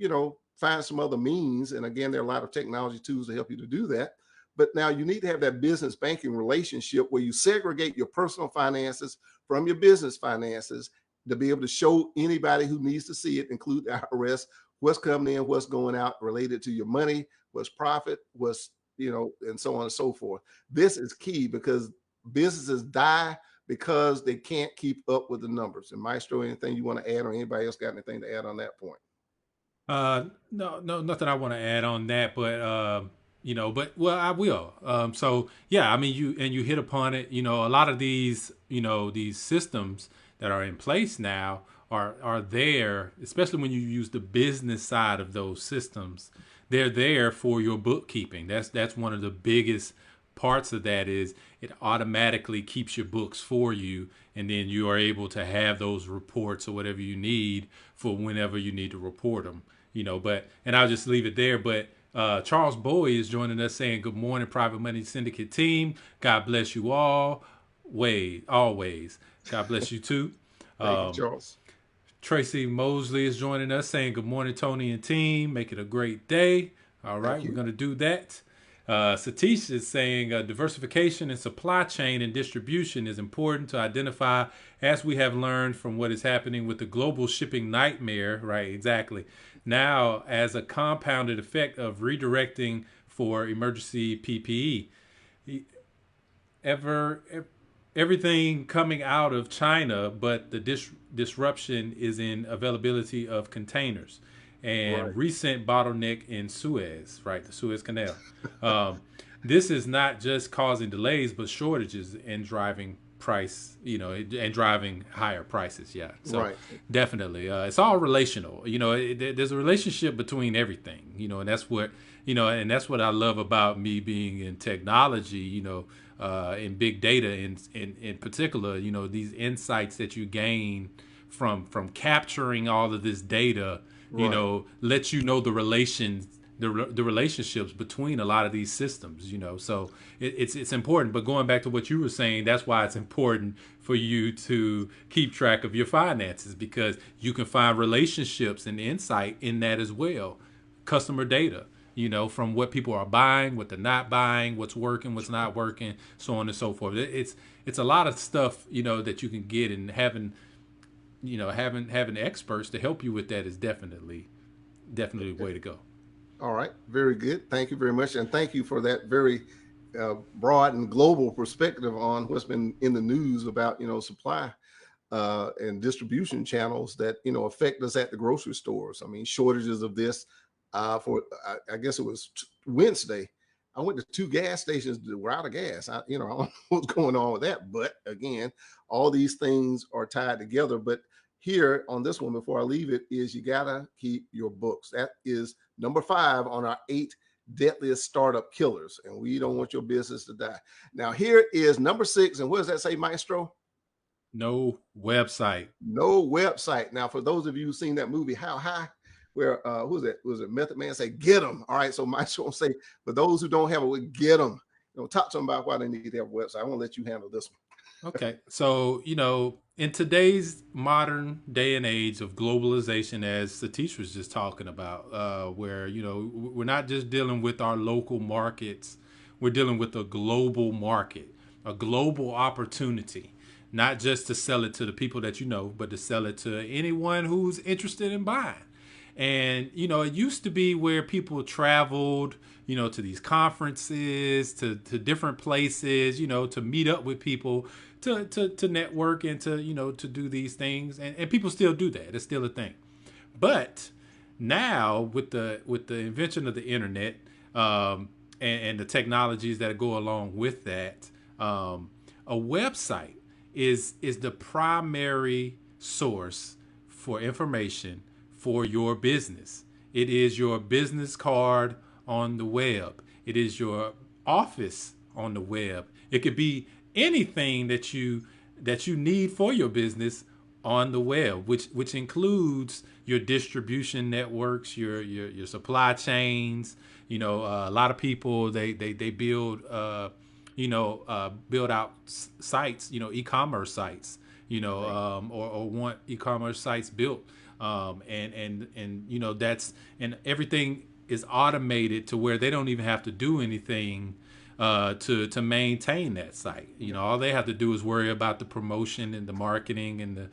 find some other means. And again, there are a lot of technology tools to help you to do that. But now you need to have that business banking relationship where you segregate your personal finances from your business finances, to be able to show anybody who needs to see it, include the IRS, what's coming in, what's going out related to your money, what's profit, and so on and so forth. This is key, because businesses die because they can't keep up with the numbers. And Maestro, anything you want to add, or anybody else got anything to add on that point? No, no, nothing I want to add on that, but but well, I will. So yeah, I mean, you hit upon it. A lot of these systems that are in place now are there, especially when you use the business side of those systems. They're there for your bookkeeping. That's one of the biggest parts of that is it automatically keeps your books for you, and then you are able to have those reports or whatever you need for whenever you need to report them. But and I'll just leave it there. But Charles Bowie is joining us saying, "Good morning, Private Money Syndicate team. God bless you all. Way always. God bless you too." Thank you, Charles. Tracy Mosley is joining us saying, "Good morning, Tony and team. Make it a great day." All Thank right, we're you. going to do that. Satish is saying diversification in supply chain and distribution is important to identify, as we have learned from what is happening with the global shipping nightmare. Right, exactly. Now, as a compounded effect of redirecting for emergency PPE, ever everything coming out of China, but the disruption is in availability of containers Right. and recent bottleneck in Suez, right, the Suez Canal. Um, this is not just causing delays, but shortages and driving price, and driving higher prices. Yeah, so Right. definitely, it's all relational. There's a relationship between everything. And that's what and that's what I love about me being in technology. In big data, in particular, these insights that you gain from capturing all of this data, Right. lets you know the relations, the relationships between a lot of these systems. So it's important. But going back to what you were saying, that's why it's important for you to keep track of your finances, because you can find relationships and insight in that as well. Customer data, from what people are buying, what they're not buying, what's working, what's not working, so on and so forth. It's a lot of stuff, that you can get, and having experts to help you with that is definitely the way to go. All right. Very good. Thank you very much. And thank you for that very broad and global perspective on what's been in the news about, supply and distribution channels that, affect us at the grocery stores. I mean, shortages of this I guess it was Wednesday. I went to two gas stations that were out of gas. I don't know what's going on with that. But again, all these things are tied together. But here on this one, before I leave it, is you gotta keep your books. That is number 5 on our 8 deadliest startup killers, and we don't want your business to die. Now here is number 6, and what does that say, Maestro? No website. No website. Now, for those of you who've seen that movie, How High, where who's it? Was it Method Man say, "Get them"? All right. So Maestro will say, for those who don't have it, get them. Talk to them about why they need to have a website. I want to let you handle this one. Okay. So, in today's modern day and age of globalization, as Satish was just talking about, where, we're not just dealing with our local markets, we're dealing with a global market, a global opportunity, not just to sell it to the people that but to sell it to anyone who's interested in buying. And, it used to be where people traveled, to these conferences, to different places, to meet up with people, to network and to, to do these things. And people still do that. It's still a thing. But now with the invention of the internet, and the technologies that go along with that, a website is the primary source for information for your business. It is your business card on the web. It is your office on the web. It could be anything that you need for your business on the web, which includes your distribution networks, your supply chains. A lot of people they build build out sites, e-commerce sites, Right. or want e-commerce sites built, that's, and everything is automated to where they don't even have to do anything to maintain that site. All they have to do is worry about the promotion and the marketing and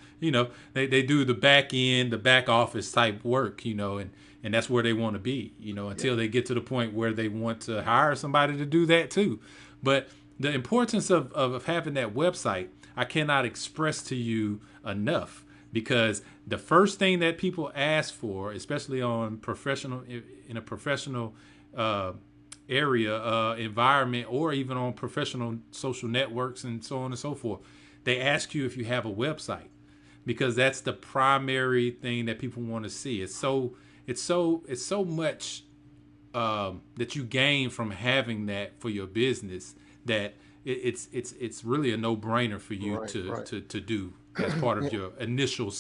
they do the back end, the back office type work, and that's where they want to be, Yeah. until they get to the point where they want to hire somebody to do that too. But the importance of having that website, I cannot express to you enough, because the first thing that people ask for, especially in a professional area, environment, or even on professional social networks and so on and so forth, they ask you if you have a website, because that's the primary thing that people want to see. It's so much that you gain from having that for your business, that it's really a no brainer for you Right, right. to do as part of your initial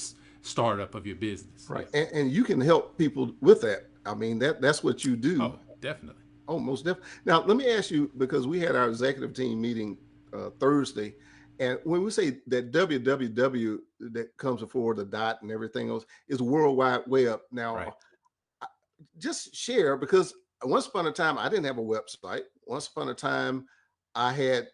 startup of your business. Right. Yeah. And you can help people with that. I mean, that's what you do. Oh, definitely. Oh, most definitely. Now, let me ask you, because we had our executive team meeting Thursday, and when we say that www that comes before the dot and everything else is World Wide Web. Right. Now, just share, because once upon a time I didn't have a website. Once upon a time I had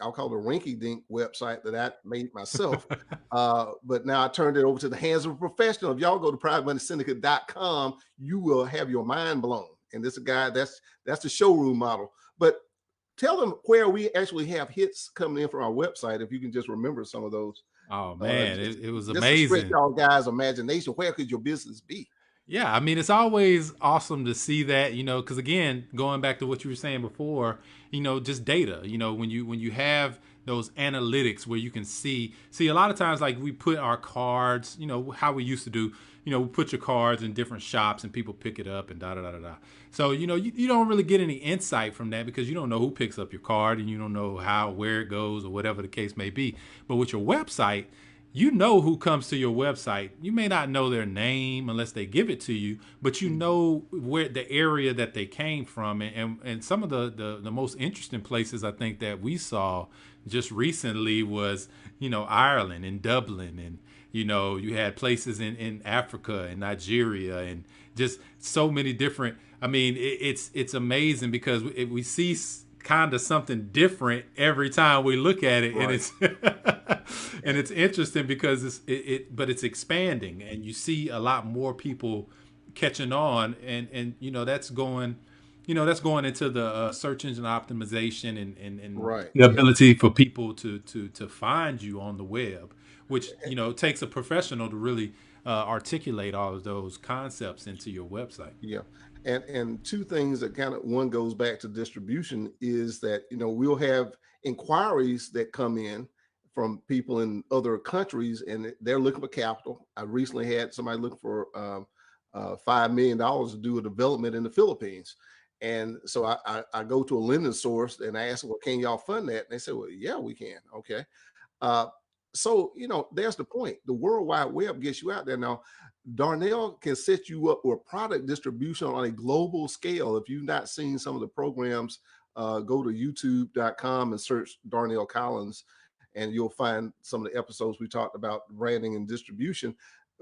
I'll call it a rinky dink website that I made myself. But now I turned it over to the hands of a professional. If y'all go to privatemoneysyndicate.com, you will have your mind blown. And this guy, that's the showroom model. But tell them where we actually have hits coming in from our website, if you can just remember some of those. Oh Uh, man, just, it was just to stretch amazing. y'all guys' imagination. Where could your business be? Yeah, I mean, it's always awesome to see that, because again, going back to what you were saying before, just data. When you have those analytics where you can see a lot of times, like we put our cards, how we used to do, we put your cards in different shops and people pick it up and da da da da da. So you don't really get any insight from that because you don't know who picks up your card and you don't know where it goes or whatever the case may be. But with your website, you know who comes to your website. You may not know their name unless they give it to you, but you know where the area that they came from. And some of the most interesting places I think that we saw just recently was, Ireland and Dublin. And, you had places in Africa and Nigeria and just so many different. I mean, it's amazing because we see kind of something different every time we look at it, and Right. it's and it's interesting because but it's expanding, and you see a lot more people catching on, and that's going into the search engine optimization and Right. the Yeah. ability for people to find you on the web, which takes a professional to really articulate all of those concepts into your website. Yeah. And two things that kind of, one goes back to distribution, is that we'll have inquiries that come in from people in other countries and they're looking for capital. I recently had somebody looking for $5 million to do a development in the Philippines. And so I go to a lending source and I ask, well, can y'all fund that? And they say, well, yeah, we can. Okay. Uh, so, there's the point. The World Wide Web gets you out there. Now, Darnell can set you up with product distribution on a global scale. If you've not seen some of the programs, go to youtube.com and search Darnell Collins, and you'll find some of the episodes we talked about branding and distribution.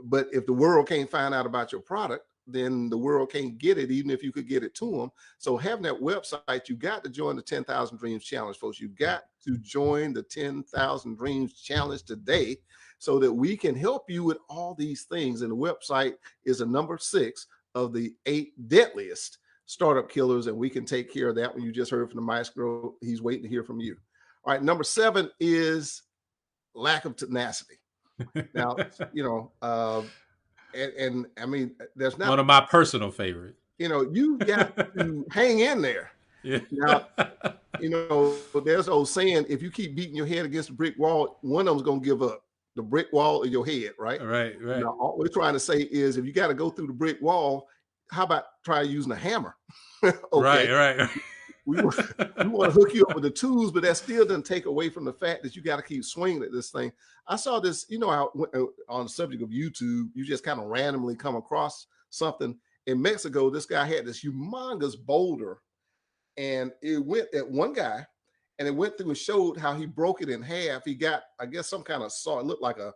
But if the world can't find out about your product, then the world can't get it, even if you could get it to them. So having that website, you got to join the 10,000 Dreams Challenge, folks. You got to join the 10,000 Dreams Challenge today so that we can help you with all these things. And the website is a number 6 of the 8 deadliest startup killers, and we can take care of that one. You just heard from the maestro. He's waiting to hear from you. All right, number 7 is lack of tenacity. Now, and I mean, there's One not, of my personal favorites. you got to hang in there. Yeah. Now, there's old saying, if you keep beating your head against a brick wall, one of them's going to give up, the brick wall or your head, right? Right, right. Now, all we're trying to say is, if you got to go through the brick wall, how about try using a hammer? Okay. Right, right. We want, we want to hook you up with the tools, but that still doesn't take away from the fact that you got to keep swinging at this thing. I saw this, on the subject of YouTube, you just kind of randomly come across something. In Mexico, this guy had this humongous boulder, and it went at one guy, and it went through and showed how he broke it in half. He got, I guess, some kind of saw. It looked like a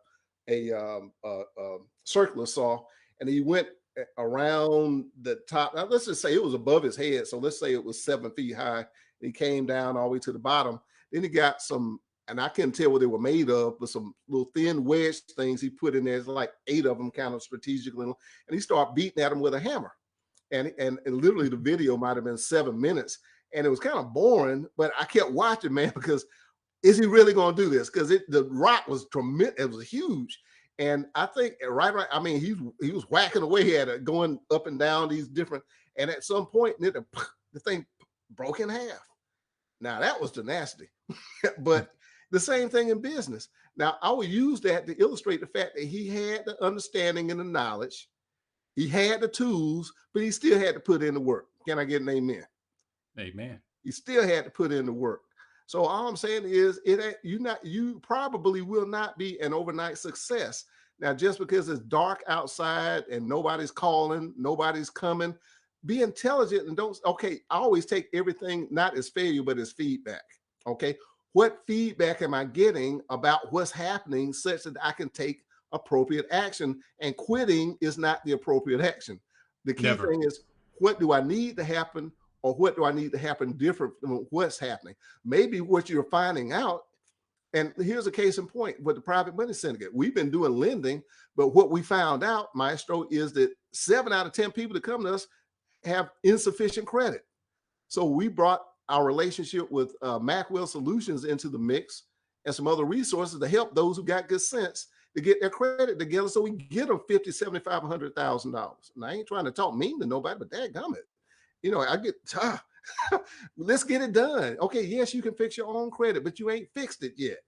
circular saw, and he went around the top. Now, let's just say it was above his head. So let's say it was 7 feet high. He came down all the way to the bottom. Then he got some, and I couldn't tell what they were made of, but some little thin wedge things he put in there. It's like 8 of them, kind of strategically, and he started beating at them with a hammer. And literally the video might have been 7 minutes, and it was kind of boring, but I kept watching, man, because is he really going to do this? Because the rock was tremendous. It was huge. And I think right. I mean, he was whacking away at it, going up and down these different. And at some point, the thing broke in half. Now that was tenacity. But the same thing in business. Now I would use that to illustrate the fact that he had the understanding and the knowledge. He had the tools, but he still had to put in the work. Can I get an amen? Amen. He still had to put in the work. So all I'm saying is you probably will not be an overnight success. Now, just because it's dark outside and nobody's calling, nobody's coming, be intelligent and don't, okay, I always take everything not as failure, but as feedback. Okay. What feedback am I getting about what's happening such that I can take appropriate action? And quitting is not the appropriate action. The key Never. thing is, what do I need to happen, or what do I need to happen different from what's happening? Maybe what you're finding out, and here's a case in point with the Private Money Syndicate. We've been doing lending, but what we found out, Maestro, is that 7 out of 10 people that come to us have insufficient credit. So we brought our relationship with Macwell Solutions into the mix and some other resources to help those who got good sense to get their credit together, so we get them 50, 75, $100,000. And I ain't trying to talk mean to nobody, but dadgummit, I get let's get it done. Okay, yes, you can fix your own credit, but you ain't fixed it yet.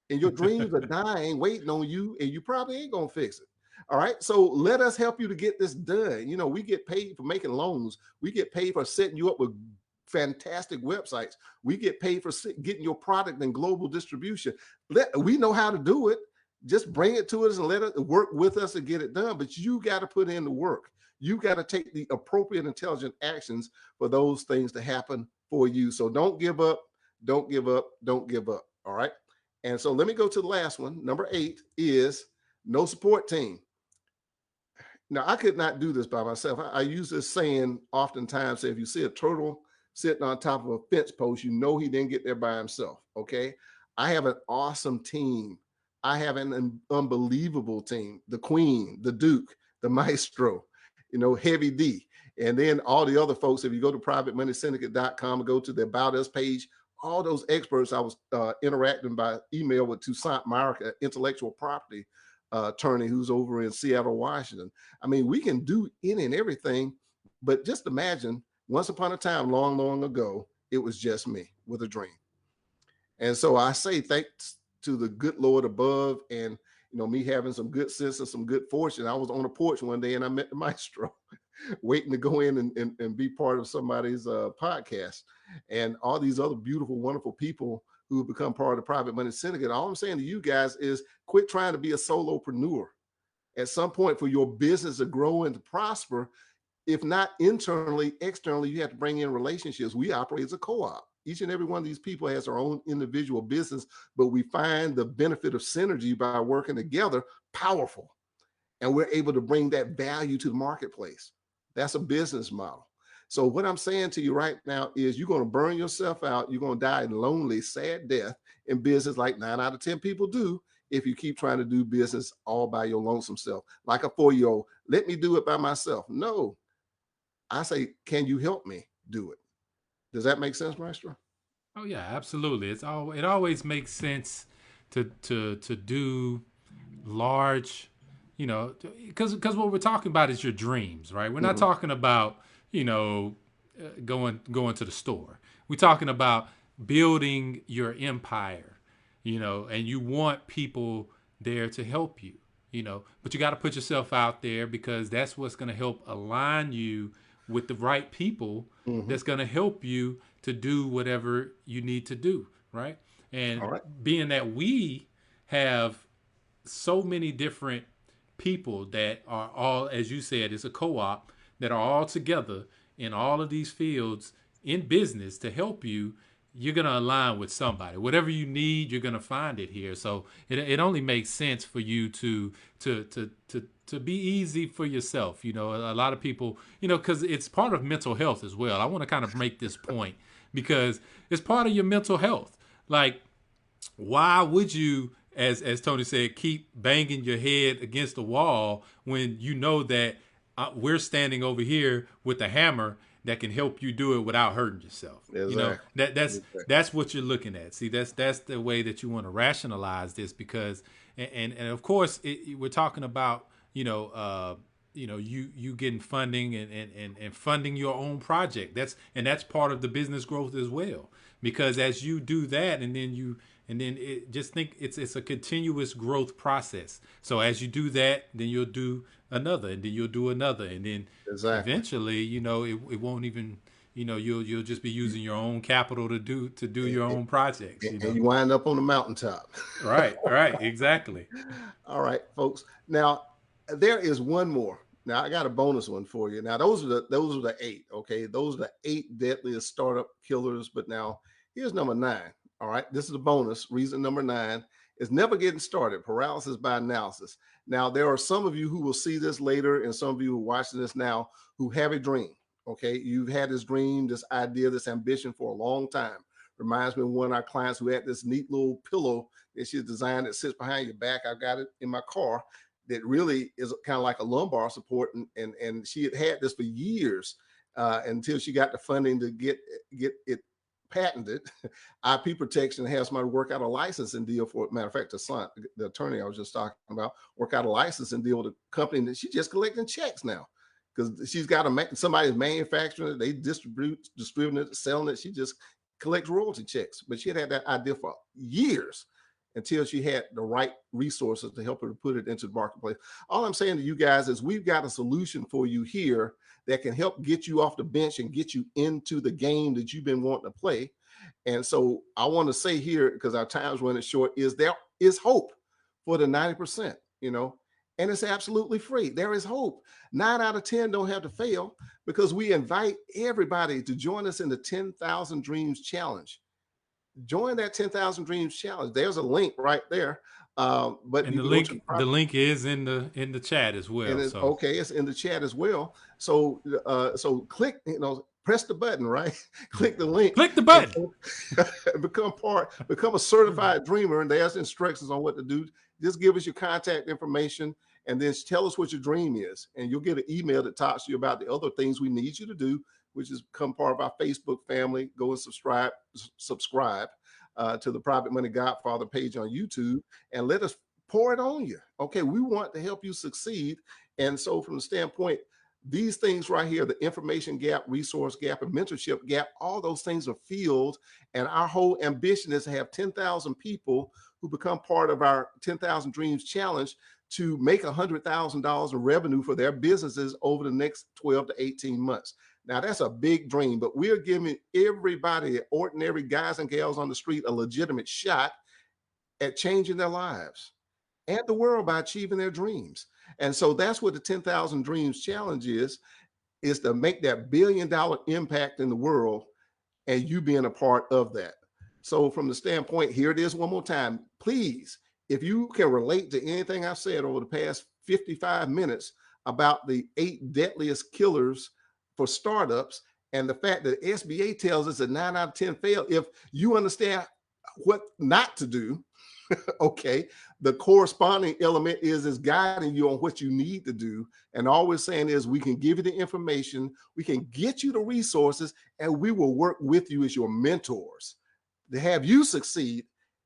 And your dreams are dying, waiting on you, and you probably ain't gonna fix it. All right. So let us help you to get this done. We get paid for making loans. We get paid for setting you up with fantastic websites. We get paid for getting your product in global distribution. We know how to do it. Just bring it to us and let it work with us to get it done. But you got to put in the work. You got to take the appropriate, intelligent actions for those things to happen for you. So don't give up. Don't give up. Don't give up. All right. And so let me go to the last one. Number 8 is no support team. Now, I could not do this by myself. I use this saying oftentimes: say, if you see a turtle sitting on top of a fence post, you know he didn't get there by himself. Okay. I have an awesome team. I have an unbelievable team: the Queen, the Duke, the Maestro, Heavy D. And then all the other folks. If you go to privatemoneysyndicate.com and go to the About Us page, all those experts. I was interacting by email with Toussaint Mark, intellectual property attorney who's over in Seattle, Washington. I mean, we can do any and everything, but just imagine, once upon a time, long, long ago, it was just me with a dream. And so I say thanks to the good Lord above, and me having some good sense and some good fortune. I was on a porch one day and I met the Maestro waiting to go in and be part of somebody's podcast, and all these other beautiful, wonderful people who have become part of the Private Money Syndicate. All I'm saying to you guys is, quit trying to be a solopreneur. At some point, for your business to grow and to prosper, if not internally, externally, you have to bring in relationships. We operate as a co-op. Each and every one of these people has their own individual business, but we find the benefit of synergy by working together powerful. And we're able to bring that value to the marketplace. That's a business model. So what I'm saying to you right now is, you're going to burn yourself out. You're going to die a lonely, sad death in business, like 9 out of 10 people do, if you keep trying to do business all by your lonesome self. Like a 4-year-old, let me do it by myself. No, I say, can you help me do it? Does that make sense, Maestro? Oh yeah, absolutely. It always makes sense to do large, because what we're talking about is your dreams, right? We're not Mm-hmm. talking about going to the store. We're talking about building your empire, and you want people there to help you, but you got to put yourself out there, because that's what's going to help align you with the right people, Mm-hmm. that's going to help you to do whatever you need to do, right? All And right. being that we have so many different people that are all, as you said, it's a co-op, that are all together in all of these fields in business to help you, you're going to align with somebody. Whatever you need, you're going to find it here. So it only makes sense for you to be easy for yourself. A lot of people, because it's part of mental health as well. I want to kind of make this point, because it's part of your mental health. Like, why would you, as Tony said, keep banging your head against the wall when you know that we're standing over here with a hammer that can help you do it without hurting yourself? Exactly. That's Exactly. that's what you're looking at. See, that's the way that you want to rationalize this, because and of course we're talking about you getting funding and funding your own project. That's part of the business growth as well, because as you do that, and then just think it's a continuous growth process. So as you do that, then you'll do another, and then you'll do another, and then Exactly. eventually, it won't even you'll just be using your own capital to do your own projects. And you wind up on the mountaintop. Right, right, exactly. All right, folks. Now there is one more. Now I got a bonus one for you. Now those are the eight. Okay, those are the eight deadliest startup killers. But now here's number nine. All right, this is a bonus. Reason number nine is never getting started. Paralysis by analysis. Now there are some of you who will see this later, and some of you who are watching this now who have a dream. Okay, you've had this dream, this idea, this ambition for a long time. Reminds me of one of our clients who had this neat little pillow that she's designed that sits behind your back. I've got it in my car that really is kind of like a lumbar support. And she had this for years until she got the funding to get it patented. IP protection has somebody work out a licensing deal for it. Matter of fact, the attorney I was just talking about, work out a licensing deal with a company that she's just collecting checks now. Because she's got somebody's manufacturing it, they distributing it, selling it. She just collects royalty checks. But she had that idea for years until she had the right resources to help her to put it into the marketplace. All I'm saying to you guys is we've got a solution for you here that can help get you off the bench and get you into the game that you've been wanting to play. And so I want to say here, because our time's running short, is there is hope for the 90%, and it's absolutely free. There is hope. 9 out of 10 don't have to fail, because we invite everybody to join us in the 10,000 Dreams Challenge. Join that 10,000 Dreams Challenge. There's a link right there. But And you the can go to link the link is in the chat as well. and it's So okay. It's in the chat as well. So click, press the button, right? Click the link click the and button. become a certified dreamer. And there's instructions on what to do. Just give us your contact information and then tell us what your dream is. And you'll get an email that talks to you about the other things we need you to do, which is become part of our Facebook family. Go and subscribe to the Private Money Godfather page on YouTube, and let us pour it on you. Okay, we want to help you succeed. And so from the standpoint, these things right here, the information gap, resource gap, and mentorship gap, all those things are filled. And our whole ambition is to have 10,000 people who become part of our 10,000 Dreams Challenge to make $100,000 in revenue for their businesses over the next 12 to 18 months. Now, that's a big dream, but we're giving everybody, ordinary guys and gals on the street, a legitimate shot at changing their lives and the world by achieving their dreams. And so that's what the 10,000 Dreams Challenge is to make that $1 billion impact in the world, and you being a part of that. So from the standpoint, here it is one more time. Please, if you can relate to anything I've said over the past 55 minutes about the 8 deadliest killers for startups, and the fact that SBA tells us that 9 out of 10 fail, if you understand what not to do, okay, the corresponding element is guiding you on what you need to do. And all we're saying is we can give you the information, we can get you the resources, and we will work with you as your mentors to have you succeed,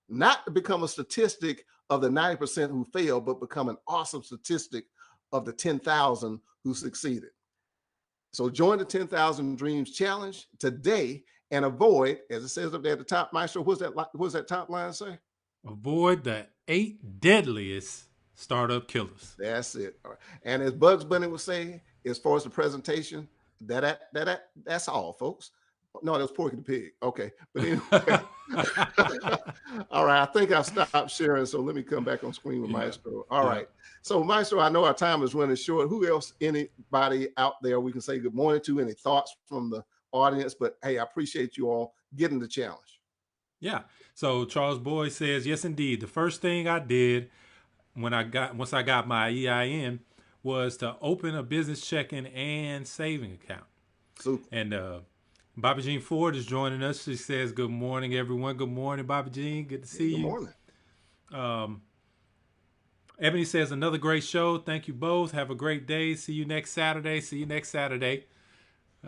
not to become a statistic of the 90% who fail, but become an awesome statistic of the 10,000 who succeeded. So join the 10,000 Dreams Challenge today and avoid, as it says up there at the top, Maestro, what's that top line say? Avoid the 8 deadliest startup killers. That's it. All right. And as Bugs Bunny was saying, as far as the presentation, that's all, folks. No, that was Porky the Pig. Okay. But anyway. All right. I think I've stopped sharing. So let me come back on screen with Maestro. All right. So Maestro, I know our time is running short. Who else, anybody out there we can say good morning to? Any thoughts from the audience? But hey, I appreciate you all getting the challenge. Yeah. So Charles Boyd says, yes, indeed. The first thing I did once I got my EIN was to open a business checking and saving account. Super. And Bobby Jean Ford is joining us. She says, good morning, everyone. Good morning, Bobby Jean. Good to see you. Good morning. Ebony says, another great show. Thank you both. Have a great day. See you next Saturday.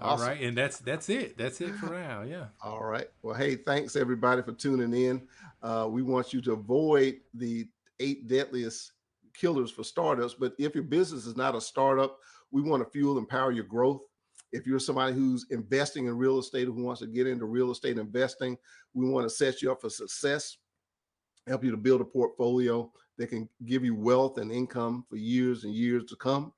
All Awesome. right. And that's it. That's it for now. Yeah. All right. Well, hey, thanks everybody for tuning in. We want you to avoid the 8 deadliest killers for startups. But if your business is not a startup, we want to fuel and empower your growth. If you're somebody who's investing in real estate, who wants to get into real estate investing, we want to set you up for success, help you to build a portfolio that can give you wealth and income for years and years to come.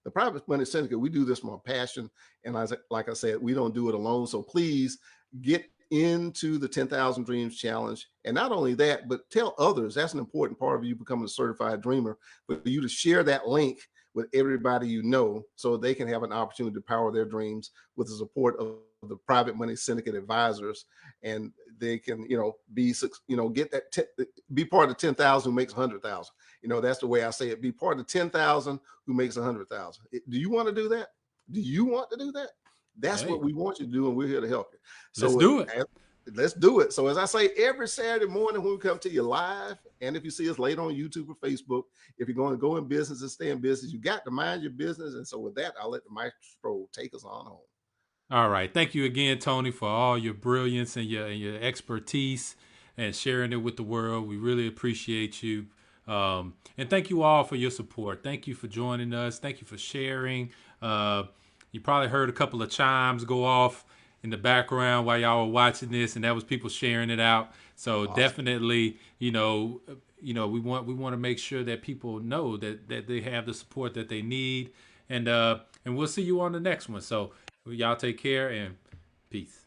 The Private Money Syndicate, we do this from a passion. And like I said, we don't do it alone. So please get into the 10,000 Dreams Challenge. And not only that, but tell others. That's an important part of you becoming a certified dreamer, for you to share that link with everybody you know so they can have an opportunity to power their dreams with the support of the Private Money Syndicate advisors. And they can, get that, be part of 10,000 who makes 100,000. That's the way I say it. Be part of 10,000 who makes 100,000. Do you want to do that? Do you want to do that? That's Hey, what we want you to do, and we're here to help you. let's So do it. let's do it. So as I say, every Saturday morning when we come to you live, and if you see us later on YouTube or Facebook, if you're going to go in business and stay in business, you got to mind your business. And so with that, I'll let the maestro take us on home. All right. Thank you again, Tony, for all your brilliance and your expertise and sharing it with the world. We really appreciate you. And thank you all for your support. Thank you for joining us. Thank you for sharing. You probably heard a couple of chimes go off in the background while y'all were watching this, and that was people sharing it out. So Awesome. definitely, we want to make sure that people know that they have the support that they need, and we'll see you on the next one. So y'all take care and peace.